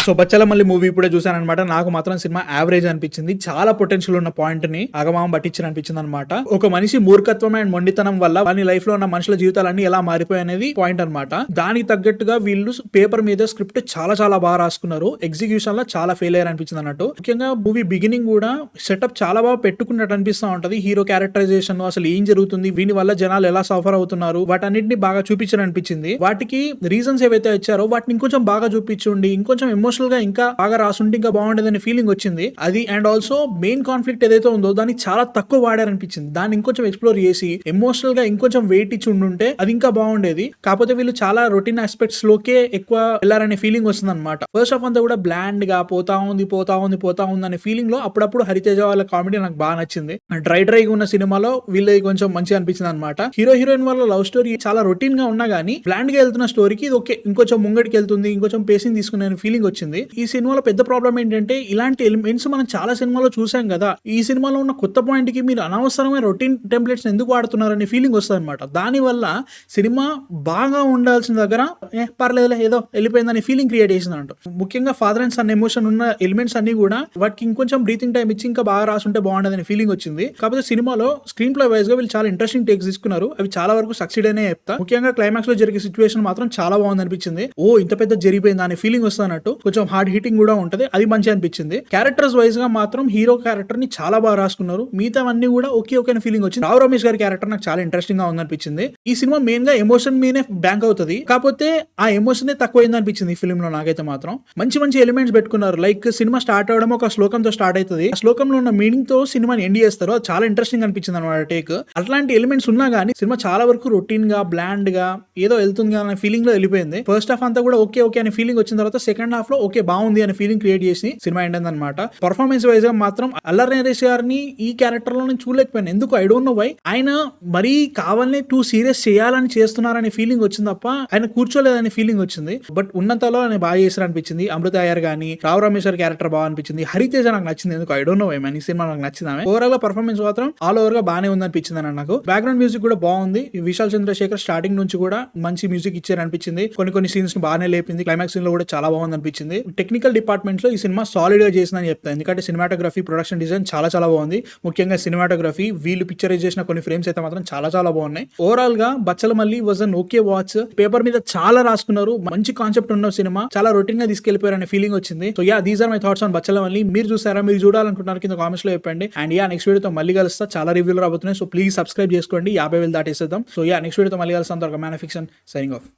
So Bachhala Malli movie ఇప్పుడే చూసాను అనమాట. నాకు మాత్రం సినిమా యావరేజ్ అనిపించింది. చాలా పొటెన్షియల్ ఉన్న పాయింట్ ని అగమామం పట్టించిన అనిపించింది అనమాట. ఒక మనిషి మూర్ఖత్వం అండ్ మొండితనం వల్ల వాని లైఫ్ లో ఉన్న మనుషుల జీవితాలన్నీ ఎలా మారిపోయాయి అనేది పాయింట్ అనమాట. దానికి తగ్గట్టుగా వీళ్ళు పేపర్ మీద స్క్రిప్ట్ చాలా చాలా బాగా రాసుకున్నారు. ఎగ్జిక్యూషన్ లో చాలా ఫెయిల్ అయ్యారు అనిపించింది అన్నట్టు. ముఖ్యంగా మూవీ బిగినింగ్ కూడా సెటప్ చాలా బాగా పెట్టుకున్నట్టు అనిపిస్తూ ఉంటది. హీరో క్యారెక్టరైజేషన్, అసలు ఏం జరుగుతుంది, వీని వల్ల జనాలు ఎలా సఫర్ అవుతున్నారు, వాటన్నిటిని బాగా చూపించారు అనిపించింది. వాటికి రీజన్స్ ఏవైతే ఇచ్చారో వాటిని ఇంకొంచెం బాగా చూపించుండి ఇంకొంచెం ఎమోషనల్ గా ఇంకా బాగా రాసుంటే ఇంకా బాగుండేదని ఫీలింగ్ వచ్చింది. అది అండ్ ఆల్సో మెయిన్ కాన్ఫ్లిక్ట్ ఏదైతే ఉందో దాన్ని చాలా తక్కువ వాడారనిపించింది. దాన్ని ఇంకొంచెం ఎక్స్ప్లోర్ చేసి ఎమోషనల్ గా ఇంకొంచెం వెయిట్ ఇచ్చి ఉండుంటే అది ఇంకా బాగుండేది. కాకపోతే వీళ్ళు చాలా రొటీన్ ఆస్పెక్ట్స్ లోకే ఎక్కువ వెళ్ళారనే ఫీలింగ్ వస్తుంది అనమాట. ఫస్ట్ హాఫ్ అంతా కూడా బ్లాండ్ గా పోతా ఉంది అనే ఫీలింగ్ లో అప్పుడప్పుడు హరితేజ వాళ్ళ కామెడీ నాకు బాగా నచ్చింది. డ్రైగా ఉన్న సినిమాలో వీళ్ళది కొంచెం మంచిగా అనిపించింది అనమాట. హీరో హీరోయిన్ వాళ్ళ లవ్ స్టోరీ చాలా రొటీన్ గా ఉన్నా గానీ బ్లాండ్ గా వెళ్తున్న స్టోరీకి ఇది ఓకే, ఇంకొంచెం ముంగడికి వెళ్తుంది, ఇంకొంచెం పేసింగ్ తీసుకునే ఫీలింగ్ వచ్చింది. ఈ సినిమాలో పెద్ద ప్రాబ్లం ఏంటంటే ఇలాంటి ఎలిమెంట్స్ మనం చాలా సినిమాలో చూసాం కదా, ఈ సినిమాలో ఉన్న కొత్త పాయింట్ కి మీరు అనవసరమైన రొటీన్ టెంప్లెట్స్ ఎందుకు వాడుతున్నారనే ఫీలింగ్ వస్తుంది అనమాట. దాని వల్ల సినిమా బాగా ఉండాల్సిన దగ్గర పర్లేదులే ఏదో వెళ్ళిపోయిందనే ఫీలింగ్ క్రియేట్ చేసింది అంట. ముఖ్యంగా ఫాదర్ అండ్ సన్ ఎమోషన్ ఉన్న ఎలిమెంట్స్ అన్ని కూడా వాటికి ఇంకొంచెం బ్రీతింగ్ టైం ఇచ్చి ఇంకా బాగా రాసుంటే బాగుండదని ఫీలింగ్ వచ్చింది. కాకపోతే సినిమాలో స్క్రీన్ ప్లే వైజ్ గా వీళ్ళు చాలా ఇంట్రెస్టింగ్ టేక్స్ తీసుకున్నారు. అవి చాలా వరకు సక్సీడ్ అనే చెప్తా. ముఖ్యంగా క్లైమాక్స్ లో జరిగే సిచ్యువేషన్ మాత్రం చాలా బాగుంది అనిపించింది. ఓ ఇంత పెద్ద జరిగిపోయింది అనే ఫీలింగ్ వస్తున్నట్టు. కొంచెం హార్డ్ హిట్టింగ్ కూడా ఉంటది, అది మంచి అనిపించింది. క్యారెక్టర్స్ వైజ్ గా మాత్రం హీరో క్యారెక్టర్ ని చాలా బాగా రాసుకున్నారు. మిగతావన్నీ కూడా ఓకే అనే ఫీలింగ్ వచ్చింది. రావు రమేష్ గారి క్యారెక్టర్ నాకు చాలా ఇంట్రెస్టింగ్ గా ఉందనిపించింది. ఈ సినిమా మెయిన్ గా ఎమోషన్ మీనే బ్యాంక్ అవుతుంది. కాకపోతే ఆ ఎమోషన్ తక్కువైంది అనిపించింది ఈ ఫిల్మ్ లో నాకైతే మాత్రం. మంచి మంచి ఎలిమెంట్స్ పెట్టుకున్నారు. లైక్ సినిమా స్టార్ట్ అవడం ఒక శ్లోకంతో స్టార్ట్ అవుతుంది. ఆ శ్లోకంలో ఉన్న మీనింగ్ తో సినిమాని ఎండ్ చేస్తారు. అది చాలా ఇంట్రెస్టింగ్ అనిపించింది అనమాట టేక్. అట్లాంటి ఎలిమెంట్స్ ఉన్నా గానీ సినిమా చాలా వరకు రొటీన్ గా బ్లాండ్ గా ఏదో వెళ్తుంది అనే ఫీలింగ్ లో వెళ్ళిపోయింది. ఫస్ట్ హాఫ్ అంతా కూడా ఓకే అనే ఫీలింగ్ వచ్చిన తర్వాత సెకండ్ హాఫ్ లో ఓకే బాగుంది అనే ఫీలింగ్ క్రియేట్ చేసి సినిమా ఎండ్ అనమాట. పర్ఫార్మెన్స్ వైజ్ గా మాత్రం అల్లరి నరేష్ గారిని ఈ క్యారెక్టర్ లో నేను చూడలేకపోయాను. ఎందుకు ఐ డోంట్ నో వై. ఆయన మరీ కావాలని టూ సీరియస్ చేయాలని చేస్తున్నారనే ఫీలింగ్ వచ్చింది తప్ప ఆయన కూర్చోలేదనే ఫీలింగ్ వచ్చింది. బట్ ఉన్నంతలో ఆయన బాగా చేశారు అనిపించింది. అమృత అయ్యర్ గానీ రావు రమేష్ గారి క్యారెక్టర్ బాగా అనిపించింది. హరితేజ నాకు నచ్చింది. ఎందుకు I don't know why man. ఈ సినిమా నాకు నచ్చింది. ఓవరాల్ గా పర్ఫార్మెన్స్ మాత్రం ఆల్ ఓవర్ గా బాగానే ఉంది అనిపించింది అన్న నాకు. బ్యాక్గ్రౌండ్ మ్యూజిక్ కూడా బాగుంది. విశాల్ చంద్రశేఖర్ స్టార్టింగ్ నుంచి కూడా మంచి మ్యూజిక్ ఇచ్చారు అనిపించింది. కొన్ని సీన్స్ ని బాగానే లేపింది. క్లైమాక్స్ సీన్ లో కూడా చాలా బాగుంది అనిపించింది. టెక్నికల్ డిపార్ట్మెంట్ లో ఈ సినిమా సాలిడ్ గా చేసిందని చెప్తాను. ఎందుకంటే సినిమాటోగ్రఫీ, ప్రొడక్షన్ డిజైన్ చాలా బాగుంది. ముఖ్యంగా సినిమాటోగ్రఫీ వీళ్ళు పిక్చరైజ్ చేసిన కొన్ని ఫ్రేమ్స్ అయితే మాత్రం చాలా బాగున్నాయి. ఓవరాల్ గా Bachhala Malli was an okay watch. Paper మీద చాలా రాసుకున్నారు. మంచి కాన్సెప్ట్ ఉన్న సినిమా. చాలా రొటీన్ గా తీసుకెళ్లిపోయారు అనే ఫీలింగ్ వచ్చింది. So yeah, these are my thoughts on Bachhalamalli. మీరు చూసారా? మీరు చూడాలనుకుంటున్నారు కింద కామెంట్స్ లో చెప్పండి. అండ్ యా, నెక్స్ట్ వీడియోతో మళ్ళీ కలుస్తా. చాలా రివ్యూలు రాబోతున్నాయి. సో ప్లీజ్ సబ్స్క్రైబ్ చేసుకోండి. 50,000 దాటేసేద్దాం. సో యా, నెక్స్ట్ వీడియోతో మళ్ళీ కలుస్తాం. Man of fiction signing off.